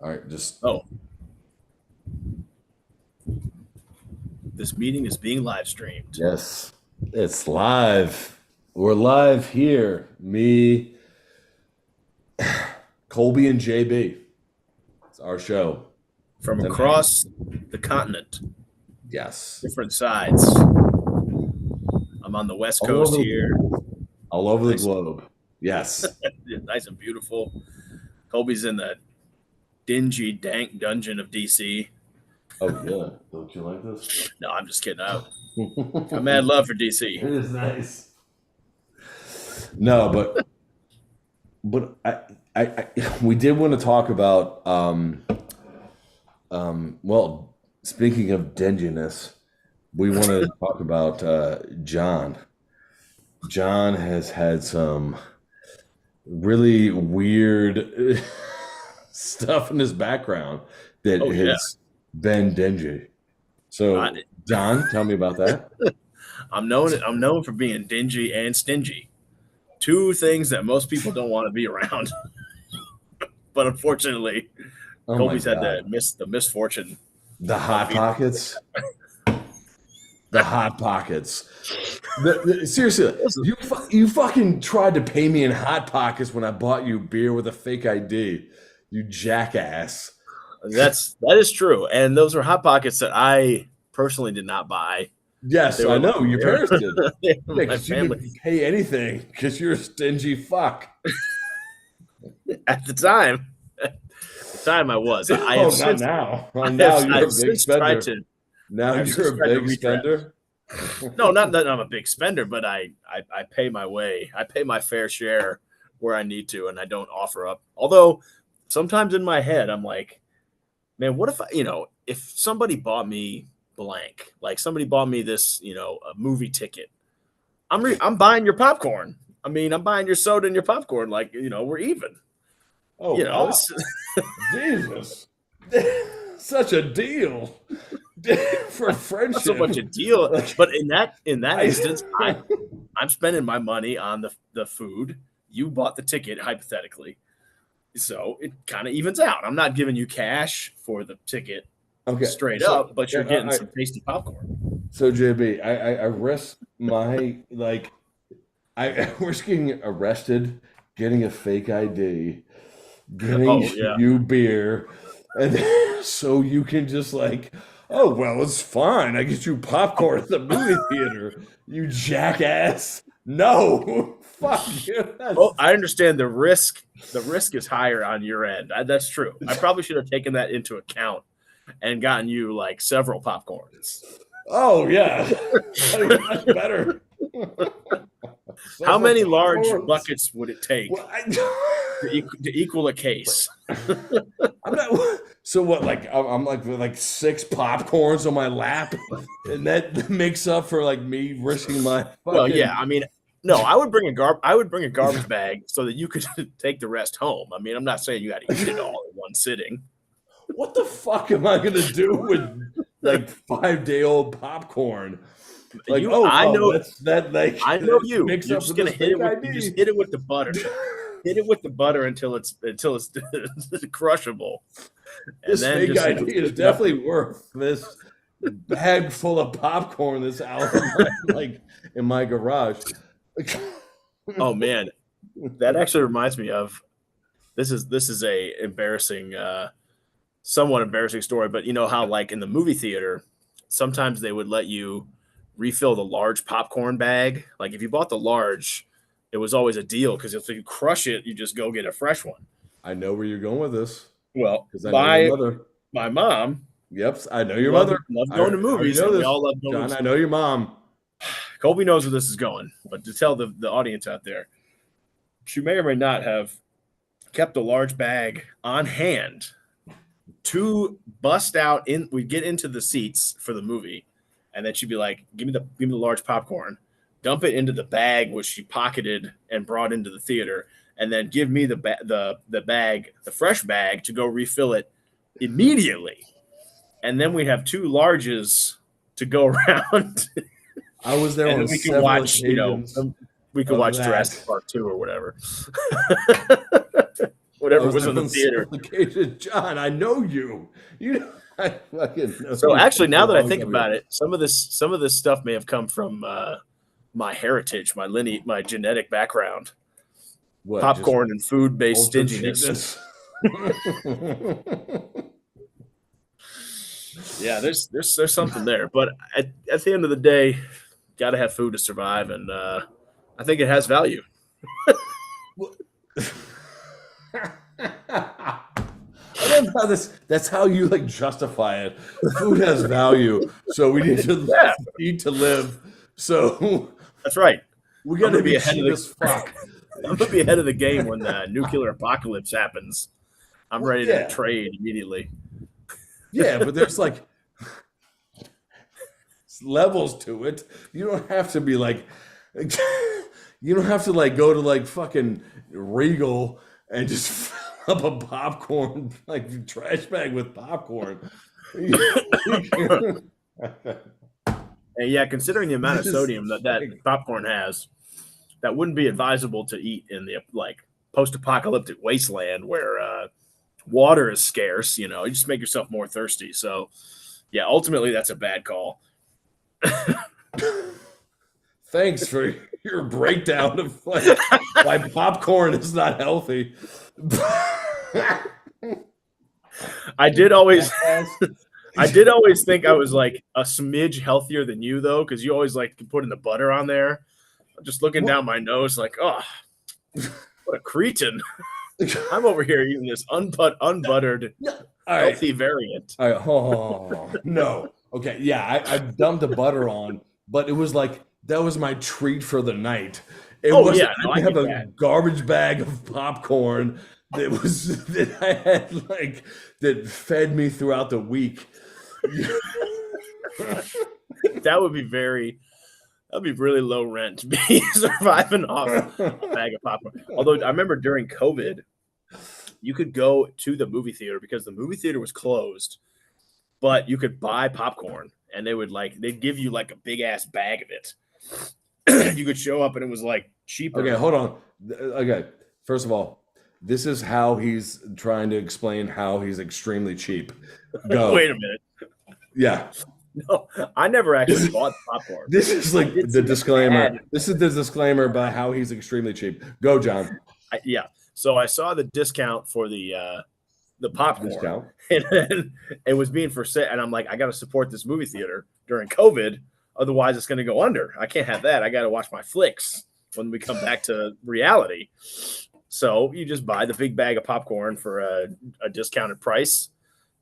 All right, just Oh, this meeting is being live streamed. yes, it's live. We're live here. Me, Colby, and JB. It's our show From tonight. across the continent, Yes, different sides. I'm on the West all Coast over the here, globe. All over the nice, globe. Yes. nice and beautiful. Colby's in the dingy, dank dungeon of DC. Oh yeah. Don't you like this? No, I'm just kidding. I got It mad love for DC. is nice. No, but we did want to talk about well, speaking of dinginess, we want to talk about John. John has had some really weird stuff in his background that Oh yeah, has been dingy. So, I, John, tell me about that. I'm known for being dingy and stingy. Two things that most people don't want to be around. But unfortunately, Oh my Colby's had God. the misfortune The of hot being. pockets. The hot pockets. Seriously, Listen, you fucking tried to pay me in hot pockets when I bought you beer with a fake ID. You jackass. that is true, and those are hot pockets that I personally did not buy. Yes, They I were know. Your they were, parents did. they were Yeah, my because you family didn't pay anything because you're a stingy fuck. at the time. At the time, I was. I have Oh, not since now. Oh, I now have I you're have a big since tried spender. to Now I have since you're a tried to big redress. spender. No, not that I'm a big spender, but I pay my way. I pay my fair share where I need to, and I don't offer up. Although sometimes in my head, I'm like, man, what if if somebody bought me blank, like somebody bought me this, a movie ticket. I'm buying your popcorn. I mean, I'm buying your soda and your popcorn. Like, we're even. Oh, wow. This Jesus. Such a deal for not so friendship. much a deal, Like, but in that I, instance, I'm spending my money on the food. You bought the ticket hypothetically, so it kind of evens out. I'm not giving you cash for the ticket okay. straight So, up, but yeah, you're getting some tasty popcorn. so JB, I risk my, like, I risk getting arrested, getting a fake ID, getting Oh yeah. you beer, and so you can just like, oh well, it's fine. I get you popcorn at the movie theater. You jackass. No, fuck you. Well, I understand the risk. The risk is higher on your end. That's true. I probably should have taken that into account and gotten you like several popcorns. Oh yeah, that's better. How Several many large popcorns. buckets would it take Well, to equal a case? I'm not. So what? Like I'm like with like six popcorns on my lap, and that makes up for like me risking my Well, yeah. fucking. I mean, no, I would bring a garbage bag so that you could take the rest home. I mean, I'm not saying you got to eat it all in one sitting. What the fuck am I gonna do with like 5-day-old popcorn? Like, You, oh I well, know, that's that like I know that you. makes You're up for just gonna this hit it fake with you just ID. hit it with the butter. Hit it with the butter until it's crushable, and This then fake just ID is scoop it up. definitely worth this bag full of popcorn that's out in my, like in my garage. Oh man, that actually reminds me of this is a embarrassing, somewhat embarrassing story. But you know how like in the movie theater, sometimes they would let you refill the large popcorn bag. Like if you bought the large, it was always a deal because if you crush it, you just go get a fresh one. I know where you're going with this Well, because I know your my mother. my mom Yep, I know your loved mother. loved I going to already movies, know and we this, all love going. John. I know your mom. Colby knows where this is going, but to tell the audience out there, she may or may not have kept a large bag on hand to bust out in. We get into the seats for the movie, and then she'd be like, give me the large popcorn, dump it into the bag which she pocketed and brought into the theater, and then give me the bag, the fresh bag, to go refill it immediately. And then we have two larges to go around, I was there and on then we can several watch, occasions we could of watch Jurassic that. Park 2 or whatever. whatever was in the theater. John, I know you. I fucking know So you actually, for now a that I long think time about ago. it, some of this stuff may have come from my heritage, my lineage, my genetic background, What? Just popcorn and food based ultra stinginess. cheapness. Yeah, there's something there, but at the end of the day, got to have food to survive, and I think it has value. I love how that's how you like justify it. Food has value, so we need to Yeah, eat to live. So that's right. we I'm gotta gonna be be ahead of cheap the as fuck. I'm gonna be ahead of the game when the nuclear apocalypse happens. I'm Well, ready to yeah, trade immediately. yeah, but there's like levels to it. You don't have to be like you don't have to like go to like fucking Regal and just fill up a popcorn like trash bag with popcorn. And yeah, considering the amount of Just sodium that like popcorn has, that wouldn't be advisable to eat in the like post-apocalyptic wasteland where water is scarce. You know, you just make yourself more thirsty. So yeah, ultimately that's a bad call. thanks for your breakdown of like why popcorn is not healthy. I did always I did always think I was like a smidge healthier than you though, because you always like putting the butter on there. I'm just looking down my nose like, oh, what a cretin. I'm over here eating this unbuttered All right. healthy variant. All right. Oh, no. Okay. Yeah, I dumped the butter on, but it was like that was my treat for the night. It Oh wasn't. yeah, I no, I didn't have get a that. garbage bag of popcorn that was that I had like that fed me throughout the week. That'd be really low rent to be surviving off a bag of popcorn. Although I remember during COVID, you could go to the movie theater because the movie theater was closed, but you could buy popcorn and they'd give you like a big ass bag of it. You could show up and it was like cheaper. Okay, hold on. Okay, first of all, this is how he's trying to explain how he's extremely cheap. Go. Wait a minute. Yeah. No, I never actually bought popcorn. This is like did the see an disclaimer. ad. This is the disclaimer about how he's extremely cheap. Go, John. Yeah. So I saw the discount for the popcorn, Discount. and then it was being for sale, and I'm like, I got to support this movie theater during COVID, otherwise it's going to go under. I can't have that. I got to watch my flicks when we come back to reality. So you just buy the big bag of popcorn for a discounted price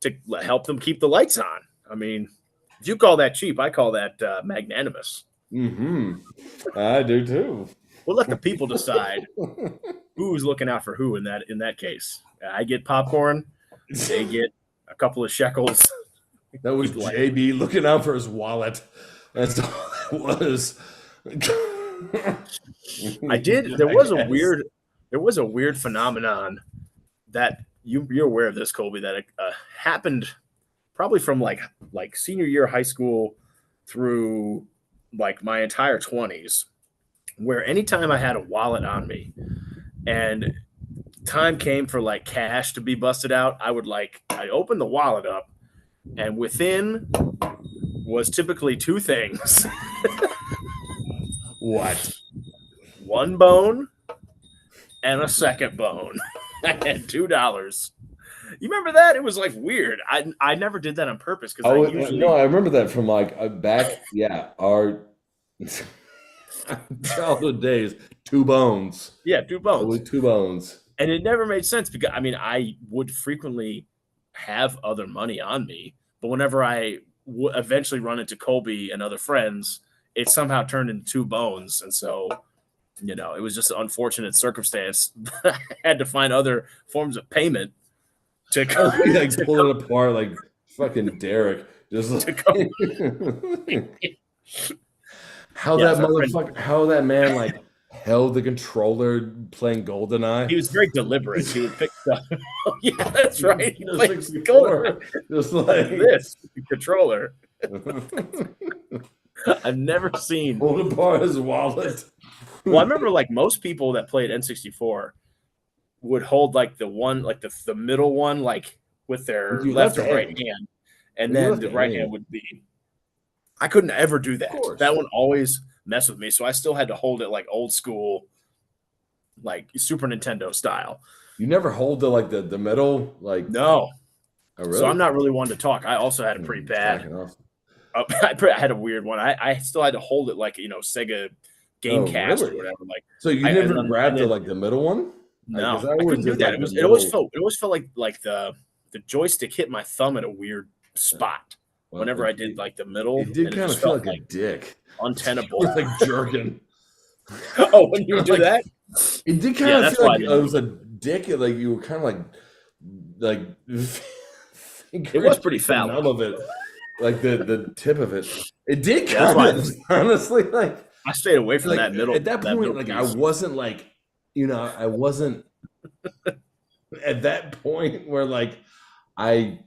to help them keep the lights on. I mean, if you call that cheap, I call that magnanimous. I do too. We'll let the people decide who's looking out for who in that case. I get popcorn, they get a couple of shekels. That was JB looking out for his wallet. That's all it was. I did. There was a weird phenomenon that you're aware of this, Colby, that happened probably from like senior year of high school through like my entire 20s, where anytime I had a wallet on me and time came for like cash to be busted out, I'd open the wallet up and within was typically two things. What? One bone and a second bone. I had $2. You remember that? It was like weird. I never did that on purpose because I usually no, I remember that from like back. Yeah, our childhood days. 2 bones. yeah, 2 bones. Always 2 bones. And it never made sense because I mean I would frequently have other money on me, but whenever I eventually run into Colby and other friends, it somehow turned into 2 bones, and so it was just an unfortunate circumstance. I had to find other forms of payment to come. He like pull it apart like fucking Derek. Just like, how that man like held the controller playing GoldenEye. He was very deliberate. He would pick stuff. Oh, yeah, that's right. He Just played like GoldenEye just like like this controller. I've never seen. pulled apart his wallet. Well, I remember like most people that played N64, would hold like the one, like the middle one, like with their You left left or right hand. hand, and You then left the a right hand. hand would be. I couldn't ever do Of that. course. That one always messed with me, so I still had to hold it like old school, like Super Nintendo style. You never hold the middle, like, No, oh so really? I'm not really one to talk. I also had a pretty bad. Jacking off. I had a weird one. I still had to hold it like Sega Oh, Gamecast or really? whatever. Like So you I and never then, and grabbed then the middle one? no, Because I I always couldn't do did that. like the It always middle. felt like the joystick hit my thumb at a weird spot Well, whenever I did like the middle, it did and it kind just of feel felt like a like dick. untenable. It was like jerking. Oh, when you would do Like, that, it did yeah, kind of that's feel why I like it didn't. was a dick. Like you were kind of like It was pretty the phallic. nub of it, like the tip of it. It did Yeah, that's kind why of honestly I stayed away from like that middle. at that point, middle like I piece. wasn't like I wasn't at that point where like I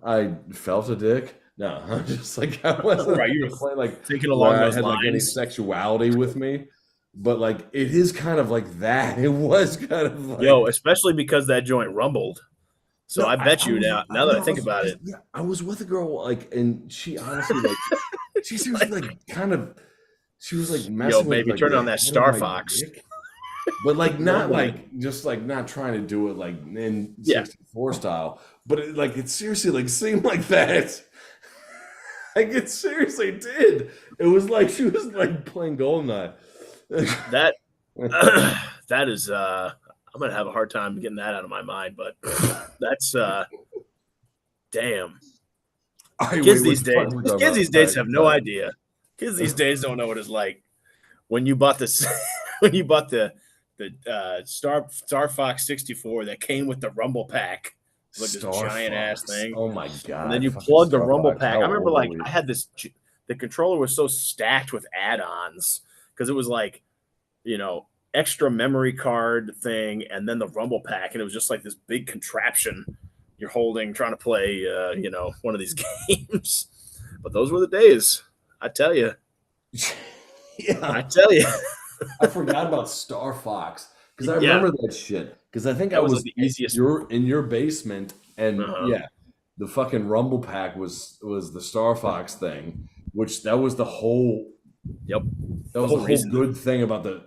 I felt a dick. No, I'm just like I wasn't Right, at you the were point like thinking where along I those had like any lines. sexuality with me. But like it is kind of like that. It was kind of Yo, like especially because that joint rumbled. So no, I bet I you was now that I think about it, yeah, I was with a girl like and she honestly like she seriously like, like kind of she was like yo, messing with baby, like turn the on that head of Star my Fox. dick. But like No not way. like just like not trying to do it like in Yeah, 64 style, but it seriously like seemed like that. Like it seriously did. It was like she was like playing Goldeneye. that that is I'm gonna have a hard time getting that out of my mind, but that's damn. All right, Kids wait, what these the fuck days, are we talking kids about? these All days right, have no sorry. idea. Kids these days don't know what it's like when you bought this when you bought the Star Fox 64 that came with the Rumble Pack, like this Star giant ass Fox. thing, Oh my and then God, you fucking plug the Star Rumble Fox. Pack. How I remember old are like we? I had this. The controller was so stacked with add-ons because it was like extra memory card thing, and then the Rumble Pack, and it was just like this big contraption you're holding, trying to play, one of these games. But those were the days, I tell you. Yeah, I tell you, I forgot about Star Fox because I yeah, remember that shit. Because I think I that was like was the in easiest. your basement, and Uh-huh. yeah, the fucking Rumble Pack was the Star Fox thing, which that was the whole Yep, that the was the whole whole reason good thing about that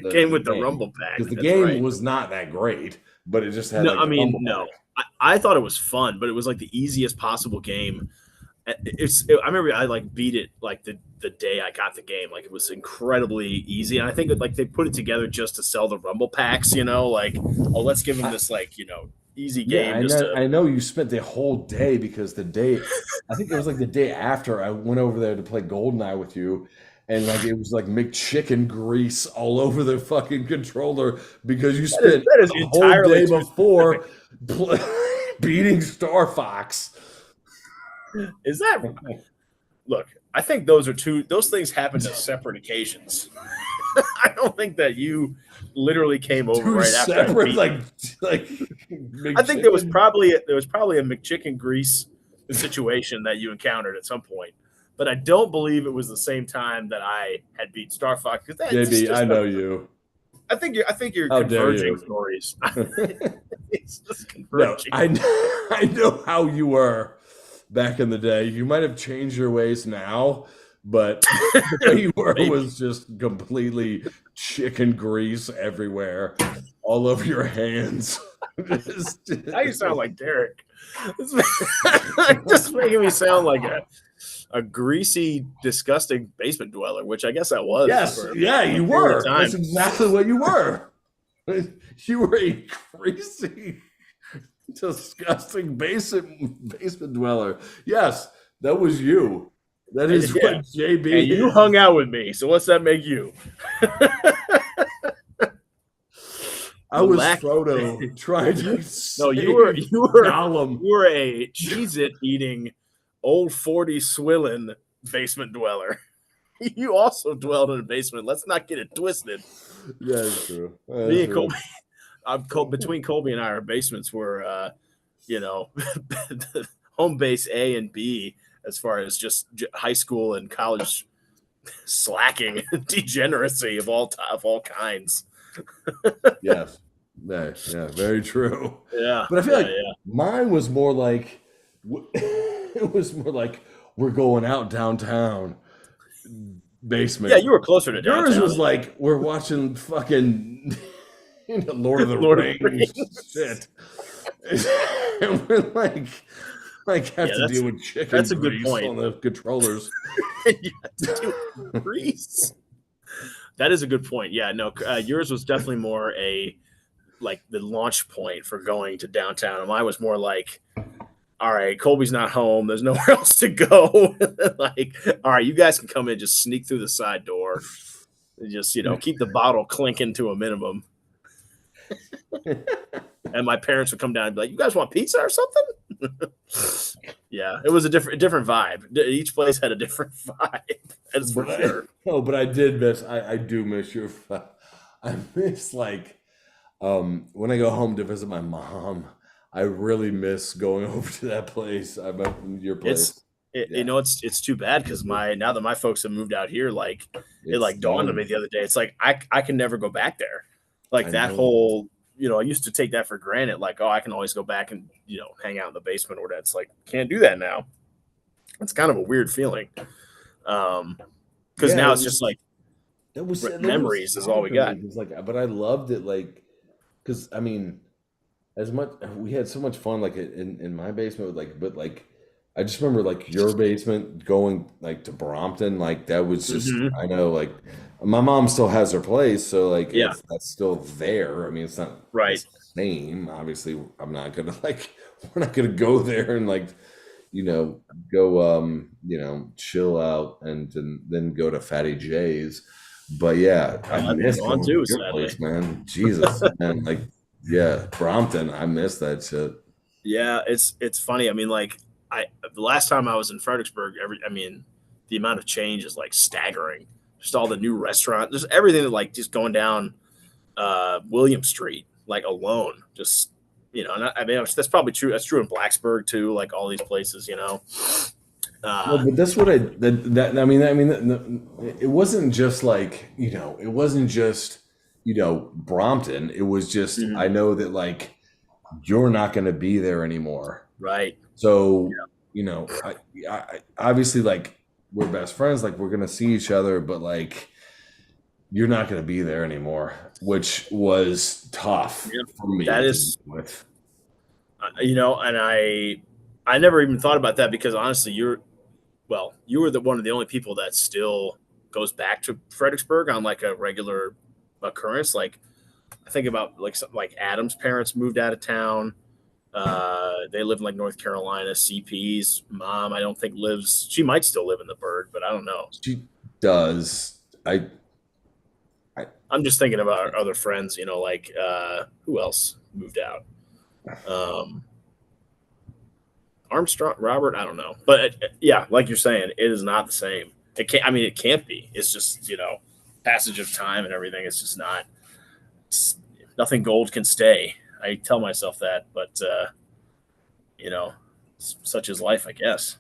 came the with the game Rumble Pack. because the That's game right. was not that great, but it just had No, like I the mean, Rumble no. Pack. I thought it was fun, but it was like the easiest possible game. I remember I like beat it like the day I got the game. Like it was incredibly easy, and I think that like they put it together just to sell the Rumble packs. Like, oh, let's give them I, this like easy yeah, game just to. I know you spent the whole day because the day, I think it was like the day after I went over there to play Goldeneye with you, and like it was like McChicken grease all over the fucking controller because you spent That is the whole entirely day too specific. before pl- beating Star Fox. Is that look? I think those things happen to separate occasions. I don't think that you literally came over Two right after I separate beat. like I think there was McChicken. probably a McChicken grease situation that you encountered at some point, but I don't believe it was the same time that I had beat Star Fox because that's JB, I just know you. I think you're How dare converging you? stories. It's just No, converging. I know how you were back in the day. You might have changed your ways now, but the way you were Maybe. was just completely chicken grease everywhere, all over your hands. Now you sound like Derek. Just making me sound like a greasy, disgusting basement dweller, which I guess I was Yes, for yeah, a you period of were. time. That's exactly what you were. You were a greasy, disgusting basement dweller. Yes, that was you. That is Yeah. what JB And you is. hung out with me, so what's that make you? I was Lack- Frodo trying to No, save you were Gollum. you were a Cheez-It eating old 40 swilling basement dweller. You also dwelled in a basement. Let's not get it twisted. That is true. That Me is and true. Colby, between Colby and I, our basements were, home base A and B as far as just high school and college slacking degeneracy of all kinds. Yes. Yeah, very true. Yeah, But I feel yeah, like yeah. mine was more like it was more like we're going out downtown Yeah, basement. you were closer to Yours downtown was than like we're watching fucking Lord of the Lord of the Rings Rings. shit. And we're like have Yeah, to deal with that's chicken a good grease point. on the controllers. You had to do it in Greece. That is a good point. Yeah, no, yours was definitely more a like the launch point for going to downtown. And mine was more like, all right, Colby's not home. There's nowhere else to go. Like, all right, you guys can come in, just sneak through the side door, and just keep the bottle clinking to a minimum. And my parents would come down and be like, "You guys want pizza or something?" Yeah, it was a different vibe. Each place had a different vibe. That's for sure. But I did miss. I do miss your. I miss like when I go home to visit my mom. I really miss going over to that place. I met your place. Yeah, It's too bad because now that my folks have moved out here, like it it's like dawned on done. me the other day. It's like I can never go back there. Like I that know. whole I used to take that for granted. Like, oh, I can always go back and hang out in the basement or that. It's like can't do that now. It's kind of a weird feeling. Because Yeah, now it's just like it was memories is all sad we for me. got. It's like, but I loved it. Like, because I mean, as much we had so much fun like in my basement with like, but like I just remember like your basement going like to Brompton. Like that was just Hmm. I know like my mom still has her place, so like Yeah, that's still there. I mean, it's not the right. same. Obviously, I'm not gonna like we're not gonna go there and like go chill out and then go to Fatty J's. But yeah, I I've been miss gone going to too, your sadly. place, man. Jesus, man, like yeah, Brompton, I miss that shit. Yeah, it's funny. I mean, like the last time I was in Fredericksburg, the amount of change is like staggering. Just all the new restaurants, just everything that like just going down William Street, like alone, just and that's probably true. That's true in Blacksburg too, like all these places. No, Uh, but that's what that it wasn't just like it wasn't just Brompton. It was just mhm, I know that like you're not going to be there anymore. right. So, obviously, like, we're best friends, like, we're gonna see each other, but like, you're not gonna be there anymore, which was tough Yeah, for me that to deal is, with. and I never even thought about that because honestly, you were the one of the only people that still goes back to Fredericksburg on like a regular occurrence. Like I think about like something like Adam's parents moved out of town. They live in like North Carolina. CP's mom, I don't think lives. She might still live in the Burg, but I don't know. She does. I I'm just thinking about our other friends. Like who else moved out? Um, Armstrong, Robert. I don't know, but yeah, like you're saying, it is not the same. It can't. I mean, it can't be. It's just passage of time and everything. It's just not. It's, nothing gold can stay. I tell myself that, but you know, such is life, I guess.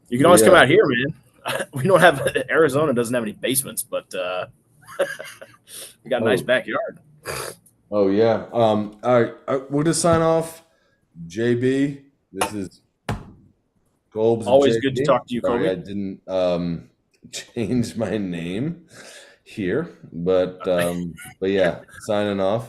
You can but always come yeah. out here, man. We don't have Arizona doesn't have any basements, but we got a nice Oh, backyard. oh yeah. All right. We'll just sign off. JB, this is Golbs and Always good to JB. talk to you, Sorry, I Kobe. didn't change my name here, but yeah, signing off.